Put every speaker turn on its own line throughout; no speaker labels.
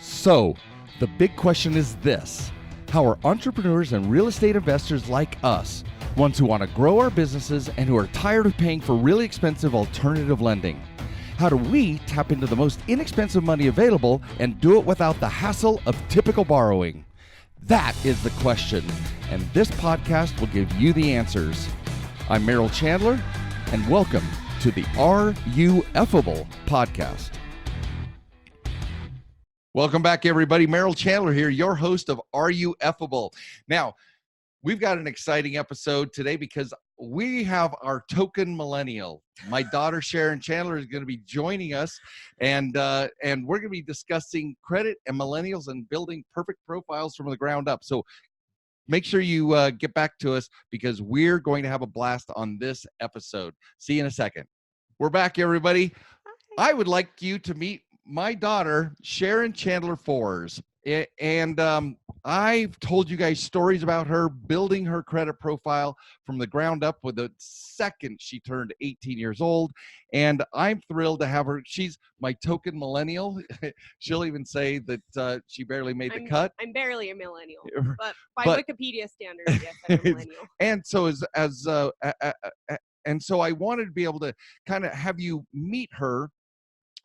So, the big question is this: how are entrepreneurs and real estate investors like us, ones who want to grow our businesses and who are tired of paying for really expensive alternative lending? How do we tap into the most inexpensive money available and do it without the hassle of typical borrowing? That is the question, and this podcast will give you the answers. I'm Merrill Chandler, and welcome to the Are You Effable podcast. Welcome back, everybody. Merrill Chandler here, your host of Are You Effable? Now, we've got an exciting episode today because we have our token millennial. My daughter, Sharon Chandler, is going to be joining us, and we're going to be discussing credit and millennials and building perfect profiles from the ground up. So make sure you get back to us because we're going to have a blast on this episode. See you in a second. We're back, everybody.
Hi.
I would like you to meet my daughter, Sharon Chandler Foers. And I've told you guys stories about her building her credit profile from the ground up with the second she turned 18 years old. And I'm thrilled to have her. She's my token millennial. She'll even say that she barely made the cut.
I'm barely a millennial, but by Wikipedia standards, yes, I'm a millennial.
And so and so I wanted to be able to kind of have you meet her,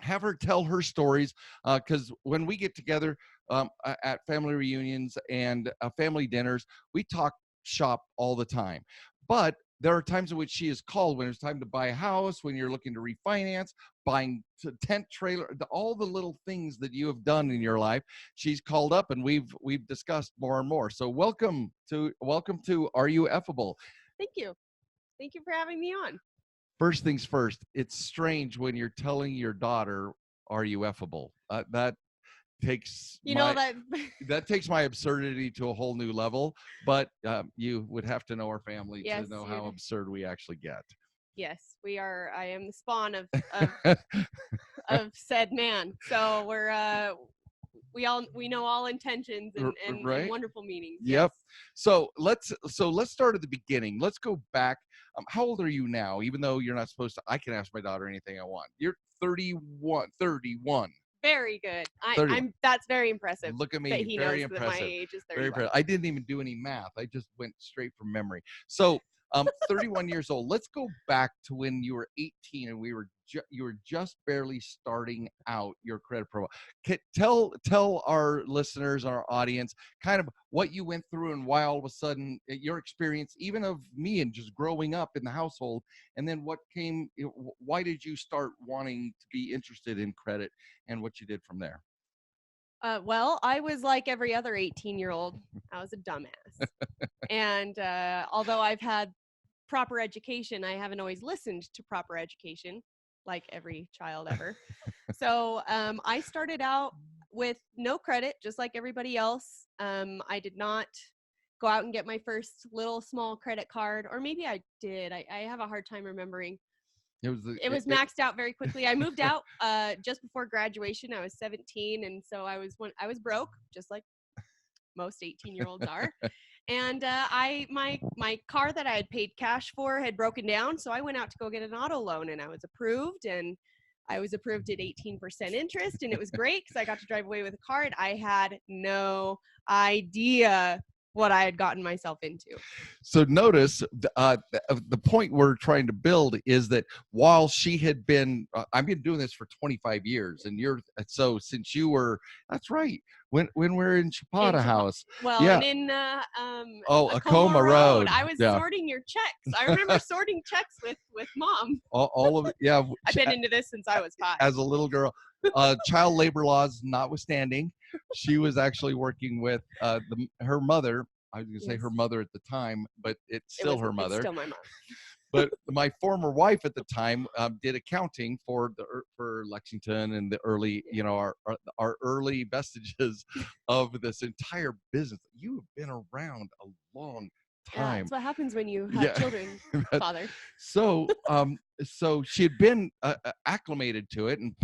have her tell her stories, because when we get together at family reunions and family dinners, we talk shop all the time. But there are times in which she is called when it's time to buy a house, when you're looking to refinance, buying a tent trailer, all the little things that you have done in your life. She's called up, and we've discussed more and more. So welcome to Are You Effable?
Thank you for having me on.
First things first, it's strange when you're telling your daughter, "Are you effable?" That takes that takes my absurdity to a whole new level. But you would have to know our family to know how absurd we actually get.
Yes, we are. I am the spawn of of said man. So we know all intentions and wonderful meanings.
Yep. Yes. So let's start at the beginning. Let's go back. How old are you now? Even though you're not supposed to, I can ask my daughter anything I want. You're 31.
Very good. I'm. That's very impressive.
Look at me.
That he
very
knows
impressive.
That my age is 31.
Very impressive. I didn't even do any math. I just went straight from memory. So 31 years old. Let's go back to when you were 18 and you were just barely starting out your credit profile. Tell our listeners, our audience, kind of what you went through and why all of a sudden your experience, even of me and just growing up in the household, and then why did you start wanting to be interested in credit and what you did from there?
Well, I was like every other 18-year-old. I was a dumbass. And although I've had proper education, I haven't always listened to proper education, like every child ever. So I started out with no credit, just like everybody else. I did not go out and get my first little small credit card, or maybe I did. I have a hard time remembering. It was maxed out very quickly. I moved out just before graduation. I was 17, and so I was broke, just like most 18-year-olds are. And my car that I had paid cash for had broken down, so I went out to go get an auto loan, and I was approved. And I was approved at 18% interest, and it was great because I got to drive away with a car. And I had no idea what I had gotten myself into.
So notice the point we're trying to build is that while she had been, I've been doing this for 25 years, and since you were, that's right, when we're in Chapada House.
Well,
yeah.
And in
Acoma Road.
I was sorting your checks. I remember sorting checks with Mom.
All of it, yeah.
I've been into this since I was 5.
As a little girl. Child labor laws notwithstanding, she was actually working with her mother. I was going to say her mother at the time, but it's still her mother.
It's still my mom.
But my former wife at the time did accounting for Lexington and the early, our early vestiges of this entire business. You have been around a long time.
Yeah, that's what happens when you have children, Father.
So she had been acclimated to it, and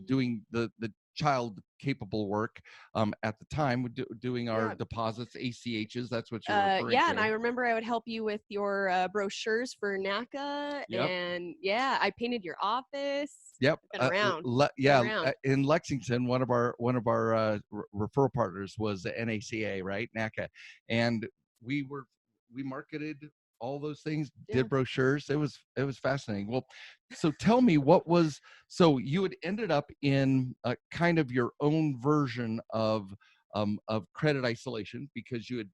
doing the child capable work at the time, doing our
Yeah.
deposits, ACHs. That's what you're referring
Yeah,
to.
and I remember I would help you with your brochures for NACA,
Yep.
and yeah, I painted your office.
Yep.
I've been around.
Yeah.
Around.
In Lexington, one of our referral partners was the NACA, right? NACA, and we marketed all those things,
Yeah.
did brochures. It was fascinating. Well, so tell me, so you had ended up in kind of your own version of credit isolation, because you had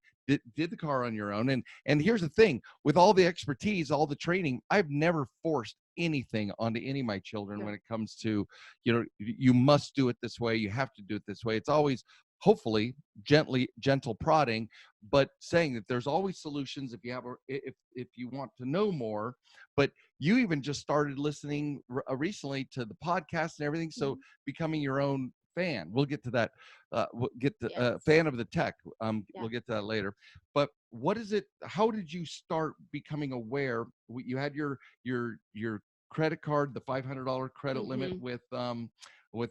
did the car on your own. And here's the thing, with all the expertise, all the training, I've never forced anything onto any of my children when it comes to, you must do it this way, you have to do it this way. It's always, hopefully, gentle prodding, but saying that there's always solutions if you have if you want to know more. But you even just started listening recently to the podcast and everything, so becoming your own fan. We'll get to that. We'll get to fan of the tech. We'll get to that later. But what is it? How did you start becoming aware? You had your credit card, the $500 credit limit with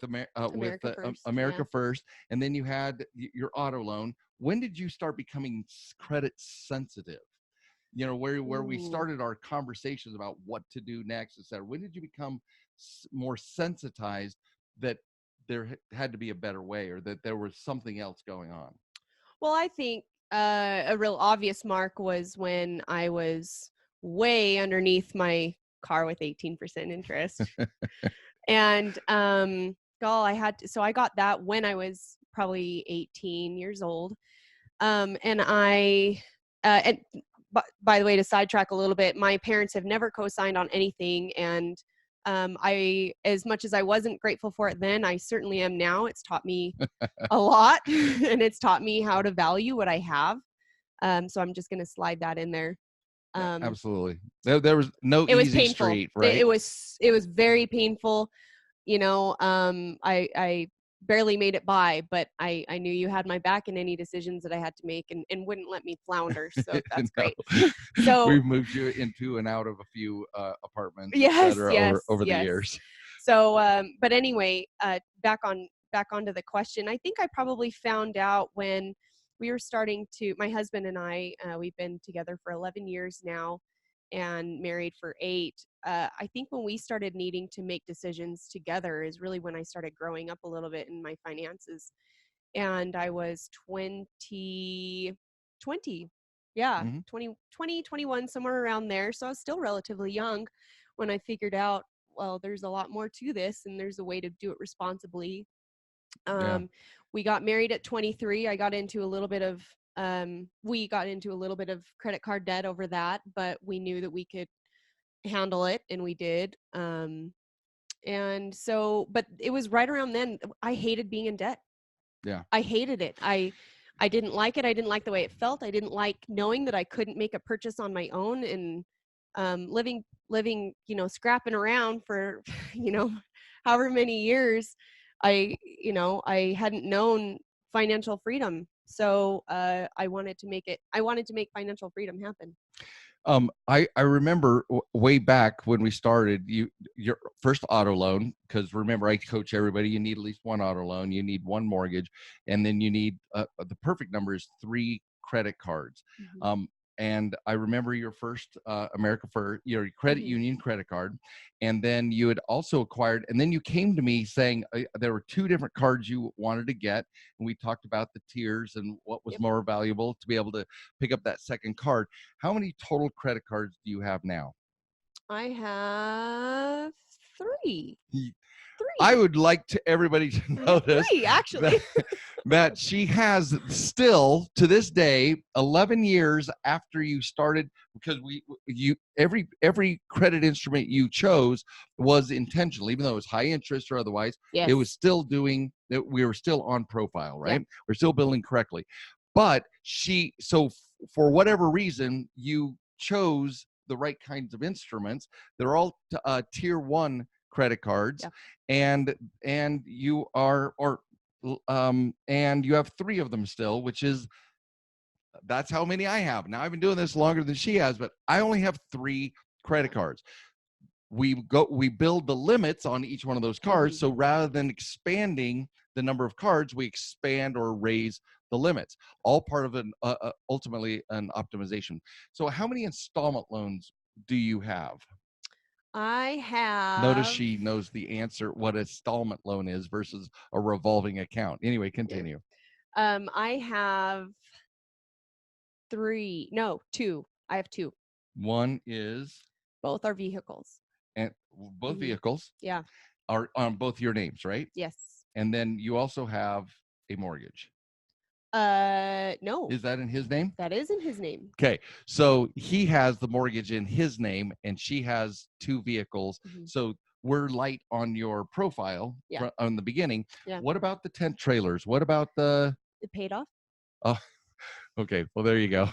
America First.
America First, and then you had your auto loan. When did you start becoming credit sensitive? Where we started our conversations about what to do next, etc. When did you become more sensitized that there had to be a better way, or that there was something else going on?
Well, I think a real obvious mark was when I was way underneath my car with 18% interest. And I got that when I was probably 18 years old. And by the way, to sidetrack a little bit, my parents have never co-signed on anything. And as much as I wasn't grateful for it then, I certainly am now. It's taught me a lot, and it's taught me how to value what I have. So I'm just going to slide that in there.
Absolutely. There was no
it was
easy
painful.
street, right?
It was very painful. I barely made it by, but I knew you had my back in any decisions that I had to make, and wouldn't let me flounder. So that's great. So
we've moved you into and out of a few apartments,
yes,
over the years.
So, but anyway, back onto the question. I think I probably found out when we were starting to. My husband and I, we've been together for 11 years now, and married for 8. I think when we started needing to make decisions together is really when I started growing up a little bit in my finances. And I was 20, yeah, 20, 21, somewhere around there. So I was still relatively young when I figured out, well, there's a lot more to this, and there's a way to do it responsibly. We got married at 23. I got into a little bit of we got into a little bit of credit card debt over that, but we knew that we could handle it, and we did. And so, but it was right around then I hated being in debt.
Yeah.
I hated it. I didn't like it. I didn't like the way it felt. I didn't like knowing that I couldn't make a purchase on my own, and living, scrapping around for, however many years. I hadn't known financial freedom. So I wanted to make financial freedom happen.
I remember way back when we started, your first auto loan, because remember, I coach everybody, you need at least one auto loan, you need one mortgage, and then you need the perfect number is 3 credit cards. And I remember your first America First, your credit union credit card, and then you had also acquired, and then you came to me saying there were 2 different cards you wanted to get, and we talked about the tiers and what was more valuable to be able to pick up that second card. How many total credit cards do you have now?
I have 3.
I would like everybody to notice
3, actually.
that she has still, to this day, 11 years after you started, because every credit instrument you chose was intentional, even though it was high interest or otherwise.
Yes.
It was still doing that. We were still on profile, right? Yep. We're still billing correctly. But for whatever reason, you chose the right kinds of instruments. They're all tier 1 credit cards. Yeah. And you are, and you have 3 of them still, that's how many I have. Now, I've been doing this longer than she has, but I only have 3 credit cards. We build the limits on each one of those cards. So rather than expanding the number of cards, we expand or raise the limits, all part of an ultimately an optimization. So how many installment loans do you have?
I
Notice
have,
she knows the answer, what installment loan is versus a revolving account. Anyway,
yeah.
continue.
I have two. I have two.
One is,
Both are vehicles.
and both
Mhm.
vehicles
Yeah.
are on both your names, right?
Yes.
And then you also have a mortgage.
No,
Is that in his name?
that is in his name.
Okay, so he has the mortgage in his name and she has two vehicles.
Mhm.
So we're light on your profile
Yeah.
on the beginning.
Yeah.
What about the tent trailers? What about the,
It paid off.
oh, okay, well, there you go.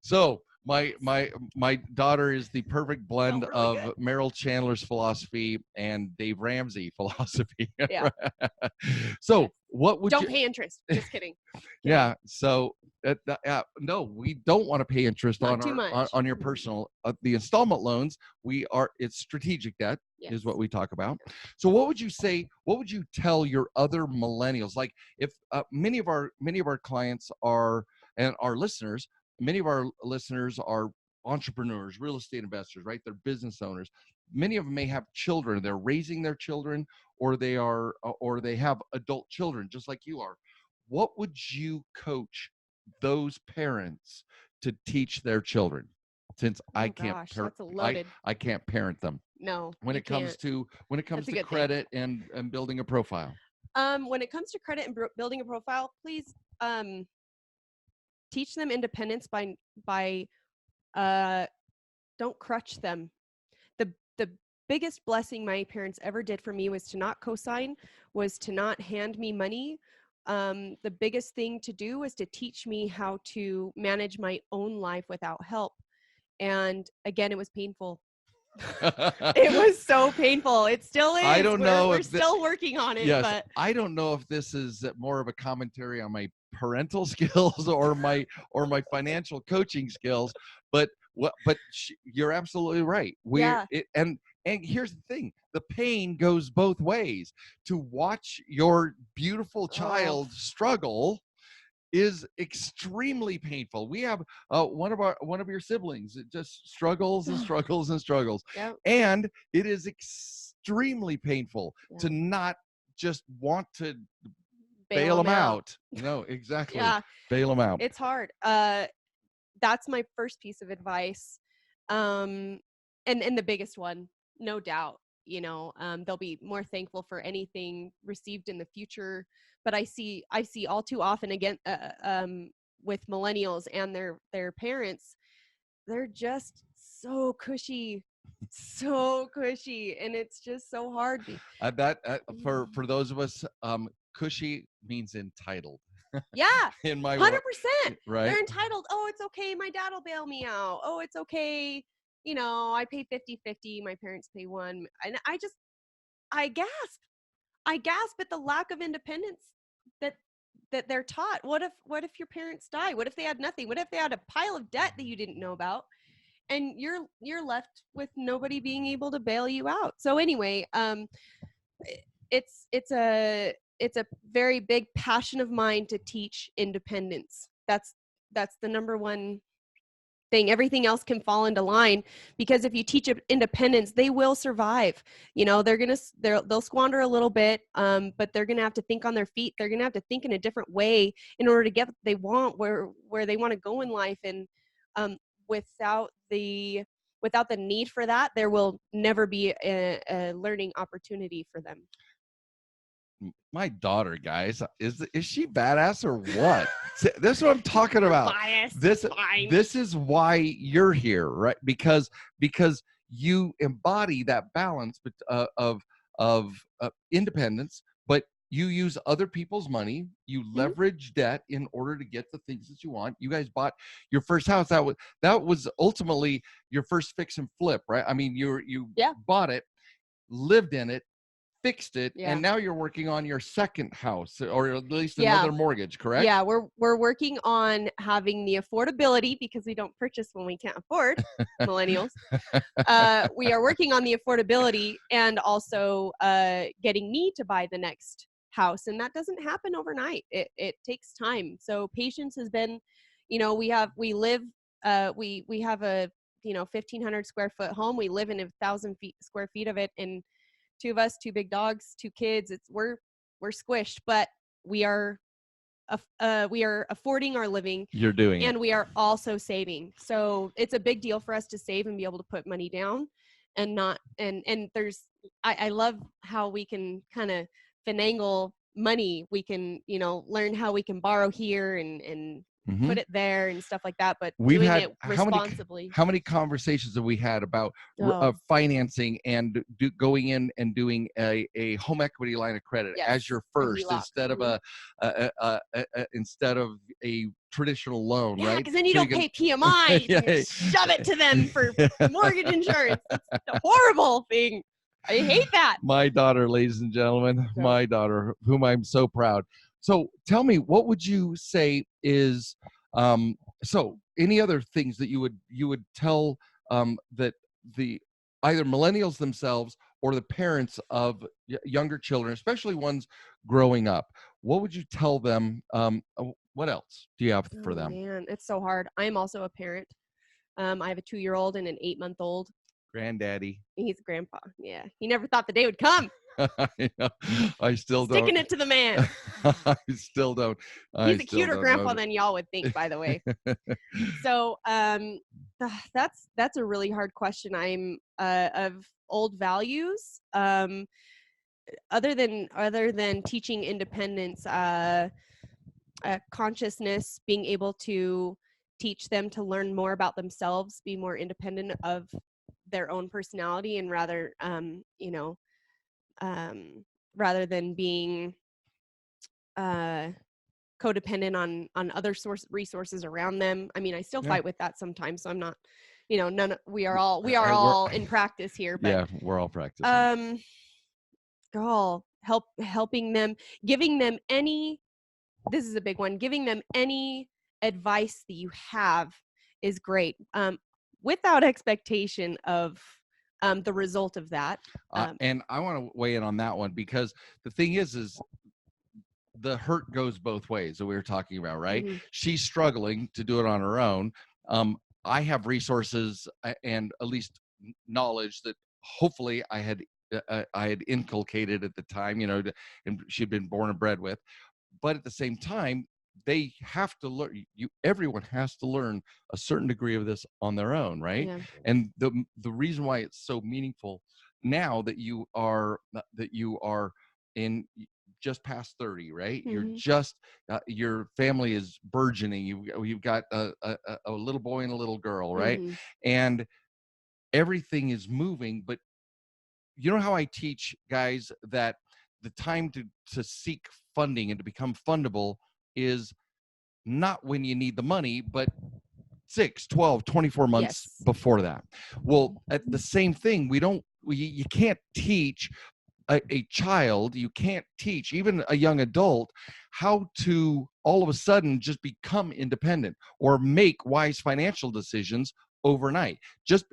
So my daughter is the perfect blend
really
of
good.
Merrill Chandler's philosophy and Dave Ramsey philosophy.
Yeah.
So
Yes.
what would
Don't
you,
pay interest. Just kidding.
yeah, so no, we don't want to pay interest
Not
on
too much.
on your personal the installment loans. It's strategic debt
Yes.
is what we talk about. So what would you say, what would you tell your other millennials, like if many of our clients are, and our listeners, many of our listeners are entrepreneurs, real estate investors, right? They're business owners. Many of them may have children, they're raising their children, or they are or they have adult children just like you are. What would you coach those parents to teach their children, since
Oh gosh, that's a loaded.
I can't parent them
No,
when
you
it comes
can't.
to
That's a good thing.
credit and building a profile?
When it comes to credit and building a profile, please teach them independence by don't crutch them. The biggest blessing my parents ever did for me was to not co-sign, was to not hand me money. The biggest thing to do was to teach me how to manage my own life without help. And again, it was painful. It was so painful. It still is.
I don't know
We're
if
still working on it,
yes,
but
I don't know if this is more of a commentary on my parental skills or my financial coaching skills, but you're absolutely right.
yeah.
And here's the thing, the pain goes both ways. To watch your beautiful
Oh,
child struggle is extremely painful. We have one of your siblings, it just struggles and struggles and struggles,
yep.
and it is extremely painful
Yeah.
to not just want to
Bail
them
them out.
out. No, exactly.
Yeah.
Bail them out.
It's hard. That's my first piece of advice. And the biggest one, no doubt, they'll be more thankful for anything received in the future. But I see all too often, again, with millennials and their parents, they're just so cushy, and it's just so hard.
For those of us, cushy means entitled.
Yeah,
In my
100%.
right?
They're entitled. Oh, it's okay. My dad will bail me out. Oh, it's okay. I pay 50-50. My parents pay one. And I gasp. I gasp at the lack of independence that they're taught. What if your parents die? What if they had nothing? What if they had a pile of debt that you didn't know about? And you're left with nobody being able to bail you out. So anyway, it's a very big passion of mine to teach independence. That's the number one thing. Everything else can fall into line, because if you teach independence, they will survive. They'll squander a little bit, but they're gonna have to think on their feet. They're gonna have to think in a different way in order to get what they want, where they want to go in life. And without the need for that, there will never be a learning opportunity for them.
My daughter, guys, is she badass or what? This is what I'm talking about.
Biased.
This is why you're here, right? Because you embody that balance of independence, but you use other people's money. You leverage debt in order to get the things that you want. You guys bought your first house. That was ultimately your first fix and flip, right? I mean, you bought it, lived in it, fixed it, and now you're working on your second house, or at least another mortgage, correct?
Yeah, we're working on having the affordability, because we don't purchase when we can't afford. Millennials. We are working on the affordability, and also getting me to buy the next house, and that doesn't happen overnight. It takes time. So patience has been, we have a 1,500 square foot home. We live in 1,000 square feet of it, and two of us, two big dogs, two kids. We're squished, but we are affording our living.
You're doing
and
it.
we are also saving. So it's a big deal for us to save and be able to put money down, and not and there's I love how we can kind of finagle money. We can learn how we can borrow here and
Mhm.
put it there and stuff like that, but
We've
doing
had
it responsibly.
how many conversations have we had about
Oh,
financing and going in and doing a home equity line of credit
yes,
as your
a
first
HELOC.
instead of instead of a traditional loan,
Yeah,
right?
because then you
So
don't pay PMI.
Yeah.
And shove it to them for mortgage insurance. It's a horrible thing. I hate that.
My daughter, ladies and gentlemen,
So-
my daughter, whom I'm so proud. So tell me, what would you say is so any other things that you would tell that the either millennials themselves or the parents of younger children, especially ones growing up, what would you tell them? What else do you have for
Oh
them?
man, it's so hard. I'm also a parent. I have a 2-year-old and an 8-month-old.
Granddaddy.
He's a grandpa. Yeah, he never thought the day would come.
I still
Sticking
don't.
it to the man.
I still don't.
He's a
still
cuter
don't
grandpa
know.
than y'all would think, by the way. So that's a really hard question. I'm of old values. Other than teaching independence, consciousness, being able to teach them to learn more about themselves, be more independent of their own personality, and rather than being codependent on other resources around them. I mean, I still
Yeah.
fight with that sometimes, so I'm not, we are
we're-
all in practice here, but
Yeah, we're all practicing.
helping them, giving them any, this is a big one, giving them any advice that you have is great, without expectation of the result of that.
And I want to weigh in on that one because the thing is the hurt goes both ways that we were talking about, right?
Mhm.
She's struggling to do it on her own. I have resources and at least knowledge that hopefully I had inculcated at the time, and she'd been born and bred with. But at the same time, they have to learn. Everyone has to learn a certain degree of this on their own, right?
Yeah.
And the reason why it's so meaningful now that you are in just past 30, right? You're
Mhm.
just your family is burgeoning. You've got a little boy and a little girl, right?
Mhm.
And everything is moving. But you know how I teach guys that the time to seek funding and to become fundable is not when you need the money, but 6, 12, 24 months
Yes.
before that. Well, at the same thing, you can't teach a child, you can't teach even a young adult how to all of a sudden just become independent or make wise financial decisions overnight. Just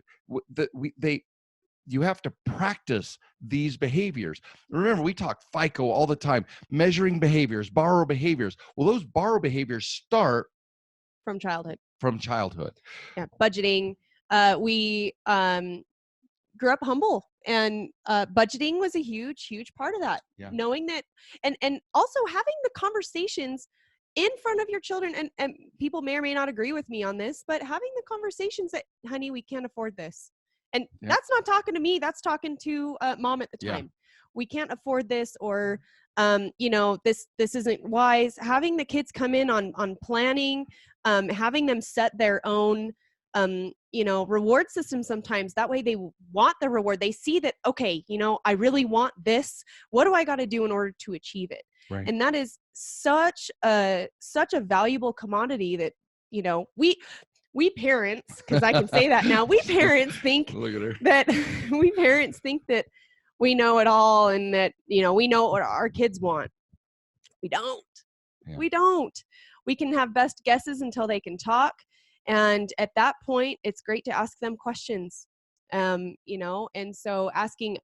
you have to practice these behaviors. Remember, we talk FICO all the time, measuring behaviors, borrow behaviors. Well, those borrow behaviors start
From childhood.
Yeah,
Budgeting. We grew up humble, and budgeting was a huge part of that.
Yeah.
Knowing that, and also having the conversations in front of your children, and people may or may not agree with me on this, but having the conversations that, honey, we can't afford this. And that's not talking to me, that's talking to mom at the time. We can't afford this, or this isn't wise. Having the kids come in on planning, having them set their own reward system sometimes. That way they want the reward. They see that, okay, I really want this. What do I got to do in order to achieve it?
Right.
And that is such a valuable commodity that, we parents, because I can say that now, we parents think
Look at her.
that we know it all, and that, we know what our kids want. We don't.
Yeah.
We don't. We can have best guesses until they can talk. And at that point, it's great to ask them questions. And so asking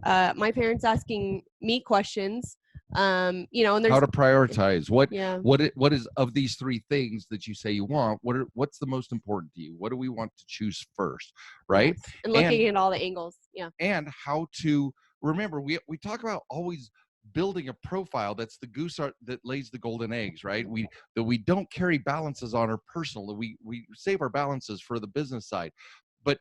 my parents asking me questions You know, and
How
there's
to prioritize
yeah.
what is of these three things that you say you want, what's the most important to you? What do we want to choose first, right?
Yes. And
And
looking at all the angles. Yeah.
and how to remember, we talk about always building a profile that's the that lays the golden eggs, right? We don't carry balances on our personal, that we save our balances for the business side. But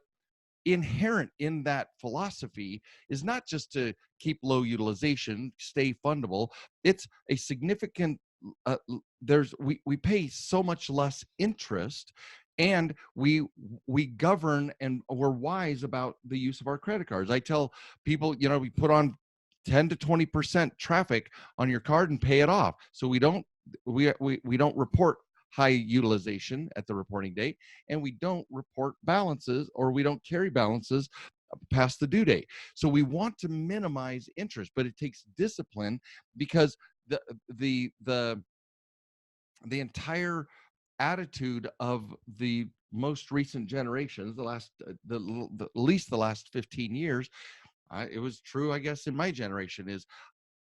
inherent in that philosophy is not just to keep low utilization, stay fundable. It's a significant we pay so much less interest, and we govern, and we're wise about the use of our credit cards. I tell people, we put on 10 to 20% traffic on your card and pay it off, so we don't report high utilization at the reporting date, and we don't report balances, or we don't carry balances past the due date. So we want to minimize interest, but it takes discipline, because the entire attitude of the most recent generations, at least the last 15 years, it was true, I guess, in my generation, is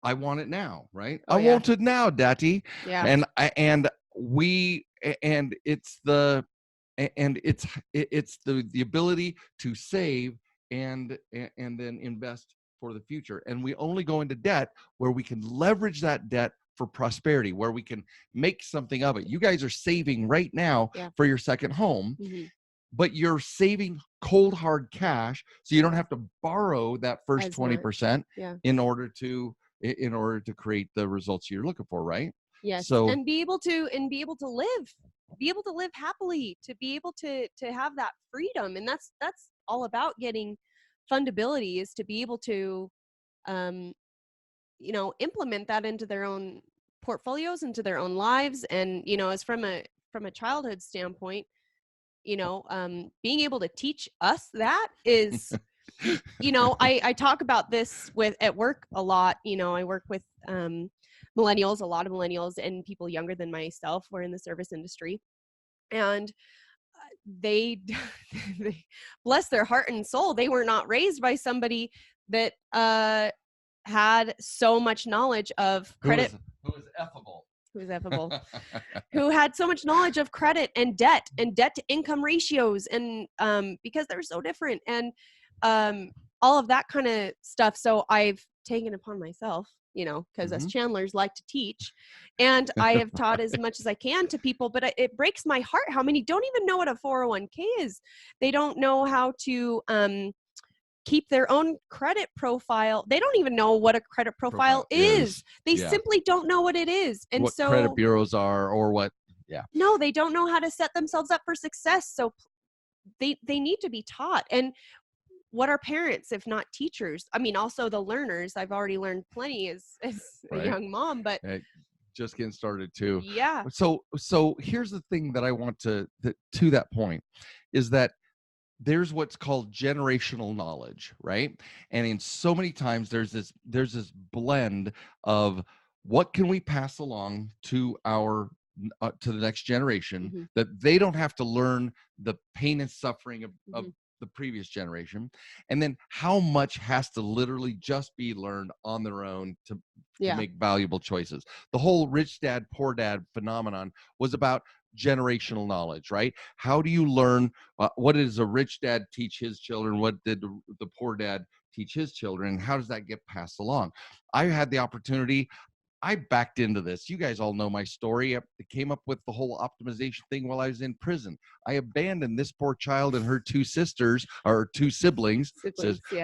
I want it now, right?
Oh,
I
yeah.
want it now, daddy.
Yeah.
And it's the ability to save and then invest for the future. And we only go into debt where we can leverage that debt for prosperity, where we can make something of it. You guys are saving right now for your second home, but you're saving cold hard cash, so you don't have to borrow that first 20% in order to create the results you're looking for, right?
Yes.
So,
and be able to live happily, to be able to have that freedom. And that's all about getting fundability, is to be able to implement that into their own portfolios, into their own lives. And as from a childhood standpoint, being able to teach us that is I talk about this at work a lot. I work with millennials, a lot of millennials, and people younger than myself. We're in the service industry, and they bless their heart and soul, they were not raised by somebody that had so much knowledge of credit.
Who was affable.
Who had so much knowledge of credit and debt to income ratios, and because they're so different, and all of that kind of stuff. So I've taken upon myself, because us Chandlers like to teach, and I have taught as much as I can to people. But it breaks my heart how many don't even know what a 401k is. They don't know how to keep their own credit profile. They don't even know what a credit profile is. They simply don't know what it is. And
what
so
credit bureaus are, or what.
No, they don't know how to set themselves up for success. So they need to be taught. And what are parents if not teachers? I mean, also the learners. I've already learned plenty as a young mom, but
just getting started too.
Yeah.
So here's the thing that I want to that point, is that there's what's called generational knowledge, right? And in so many times there's this blend of what can we pass along to to the next generation, that they don't have to learn the pain and suffering of the previous generation, and then how much has to literally just be learned on their own to make valuable choices. The whole rich dad, poor dad phenomenon was about generational knowledge, right? How do you learn what does a rich dad teach his children? What did the poor dad teach his children? How does that get passed along? I had the opportunity. I backed into this. You guys all know my story. I came up with the whole optimization thing while I was in prison. I abandoned this poor child and her two sisters, or two siblings.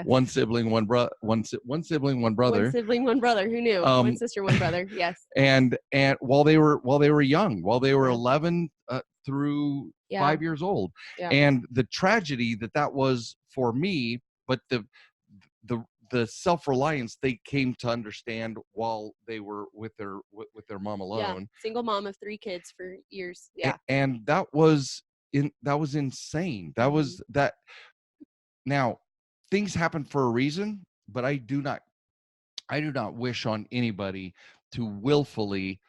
One sibling, one brother. One sibling, one brother.
One sibling, one brother. Who knew? One sister, one brother. Yes.
And while they were young, while they were 11 through 5 years old, and the tragedy that was for me, but the self-reliance they came to understand while they were with their mom alone.
Single mom of 3 kids for years.
And that was insane. That was that. Now, things happen for a reason, but I do not wish on anybody to willfully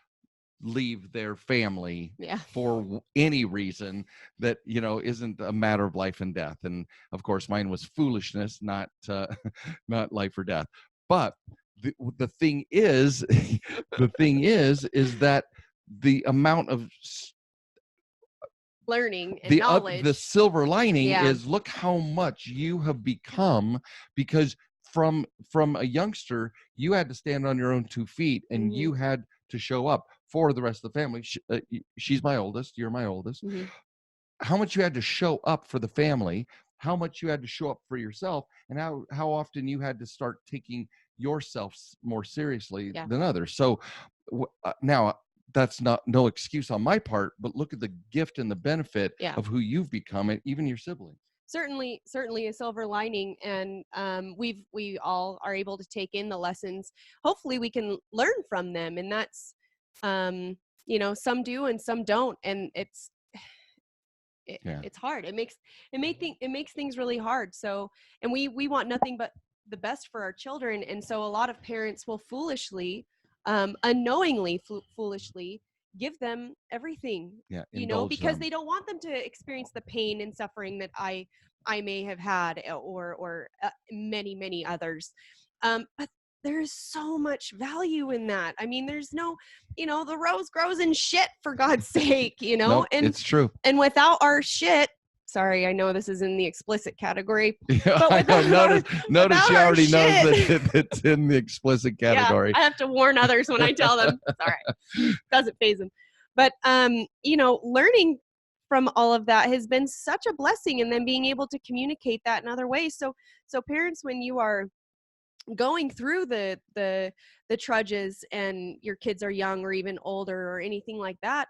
leave their family for any reason that isn't a matter of life and death. And of course mine was foolishness, not life or death. But the thing is, the thing is that the amount of
learning and knowledge.
the silver lining
Yeah.
is, look how much you have become, because from a youngster, you had to stand on your own 2 feet, and you had to show up for the rest of the family. She's my oldest, you're my oldest. How much you had to show up for the family, how much you had to show up for yourself, and how often you had to start taking yourself more seriously than others. So now, that's no excuse on my part, but look at the gift and the benefit of who you've become, and even your siblings.
Certainly a silver lining, and we all are able to take in the lessons. Hopefully we can learn from them, and that's some do and some don't, and it's hard. It makes things really hard. So, and we want nothing but the best for our children, and so a lot of parents will foolishly, unknowingly, foolishly give them everything, because they don't want them to experience the pain and suffering that I may have had, or many others. But there's so much value in that. I mean, there's no, the rose grows in shit, for God's sake,
No,
and
it's true.
And without our shit, sorry, I know this is in the explicit category.
Yeah,
but
I know. Notice she already knows that it's in the explicit category.
Yeah, I have to warn others when I tell them. Sorry, doesn't faze them. But learning from all of that has been such a blessing, and then being able to communicate that in other ways. So parents, when you are going through the trudges and your kids are young or even older or anything like that,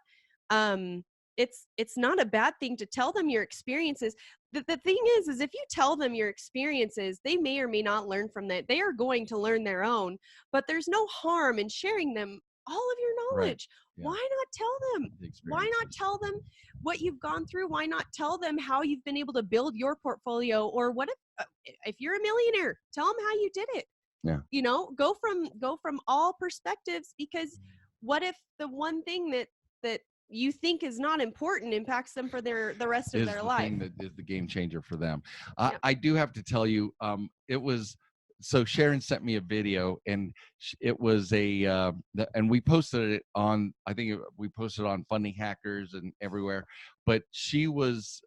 it's not a bad thing to tell them your experiences. The thing is if you tell them your experiences, they may or may not learn from that. They are going to learn their own, but there's no harm in sharing them, all of your knowledge.
Right. Yeah.
Why not tell them? Why not tell them what you've gone through? Why not tell them how you've been able to build your portfolio? Or what if you're a millionaire, tell them how you did it.
Yeah.
Go from all perspectives, because what if the one thing that you think is not important impacts them for the rest of their life?
Thing that is the game changer for them. I do have to tell you, it was, so Sharon sent me a video, and it was and we posted it on, I think we posted it on Funding Hackers and everywhere, but she was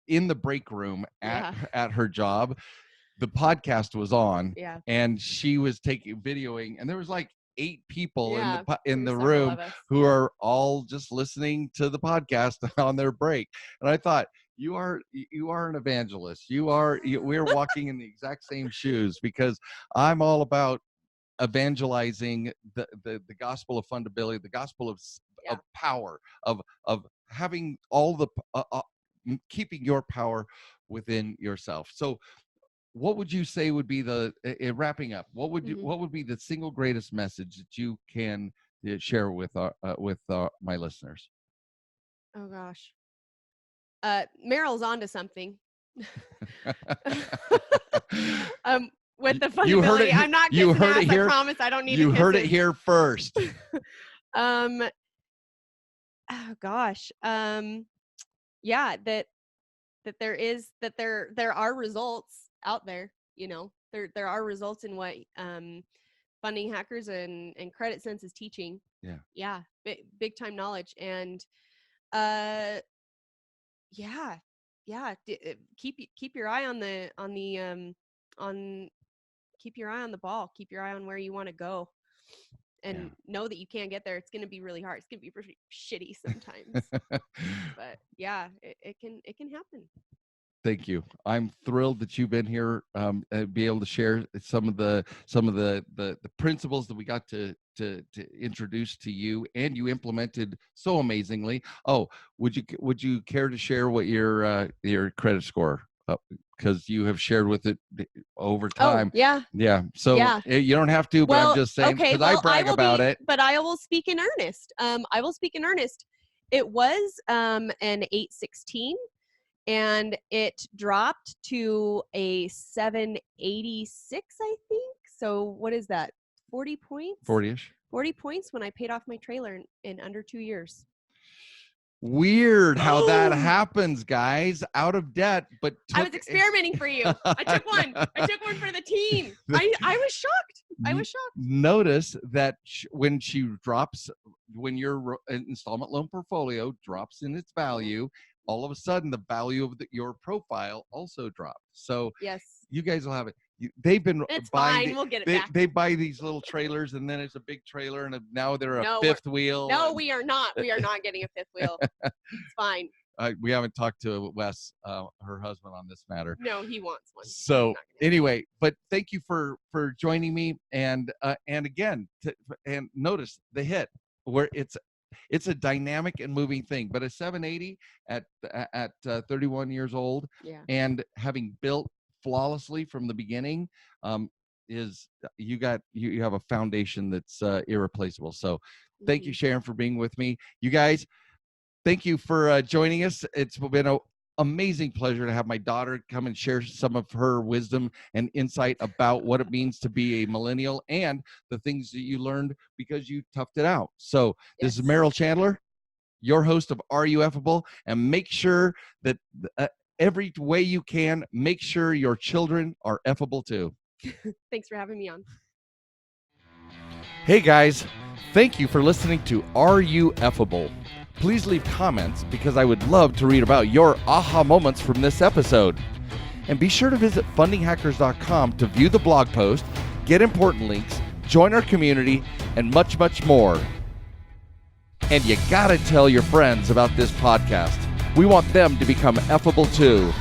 in the break room at her job. The podcast was on, and she was videoing, and there was like 8 people in the room who are all just listening to the podcast on their break. And I thought, you are an evangelist. We're walking in the exact same shoes, because I'm all about evangelizing the gospel of fundability, the gospel of power, of having all the keeping your power within yourself. So what would you say would be wrapping up? What would be the single greatest message that you can share with my listeners?
Oh gosh, Merrill's onto something. With the fundability, I'm not kissing ass. I promise, I don't need to kiss.
You heard it here first.
Oh gosh, yeah, that there are results out there. There are results in what Funding Hackers and Credit Sense is teaching. Yeah, big time knowledge. And keep your eye on keep your eye on the ball, keep your eye on where you want to go, and know that you can't get there. It's going to be really hard. It's going to be pretty shitty sometimes. But yeah, it can happen.
Thank you. I'm thrilled that you've been here, be able to share some of the principles that we got to introduce to you, and you implemented so amazingly. Oh, would you care to share what your credit score? Because you have shared with it over time.
Oh, yeah.
So you don't have to, but I'm just saying, because I brag about it.
But I will speak in earnest. It was an 816. And it dropped to a 786, I think. So what is that? 40 points?
40-ish.
40 points when I paid off my trailer in under 2 years.
Weird how that happens, guys. Out of debt, but
I was experimenting for you. I took one. I took one for the team. I was shocked. I was shocked.
Notice that when your installment loan portfolio drops in its value, all of a sudden the value of your profile also dropped. So
yes,
you guys will have it. They've been
it's
buying.
Fine. We'll get it back.
They buy these little trailers, and then it's a big trailer, and now they're a fifth wheel.
No, we are not. We are not getting a fifth wheel. It's fine.
We haven't talked to Wes, her husband, on this matter.
No, he wants one.
So anyway, but thank you for joining me, and again, and notice the hit where it's a dynamic and moving thing. But a 780 at 31 years old, and having built flawlessly from the beginning, is you have a foundation that's irreplaceable. So thank you, Sharon, for being with me. You guys, thank you for joining us. It's been an amazing pleasure to have my daughter come and share some of her wisdom and insight about what it means to be a millennial and the things that you learned because you toughed it out. So this is Merrill Chandler, your host of Are You Effable? And make sure that every way you can, make sure your children are effable too.
Thanks for having me on.
Hey guys, thank you for listening to Are You Effable? Please leave comments because I would love to read about your aha moments from this episode. And be sure to visit fundinghackers.com to view the blog post, get important links, join our community, and much, much more. And you gotta tell your friends about this podcast. We want them to become effable too.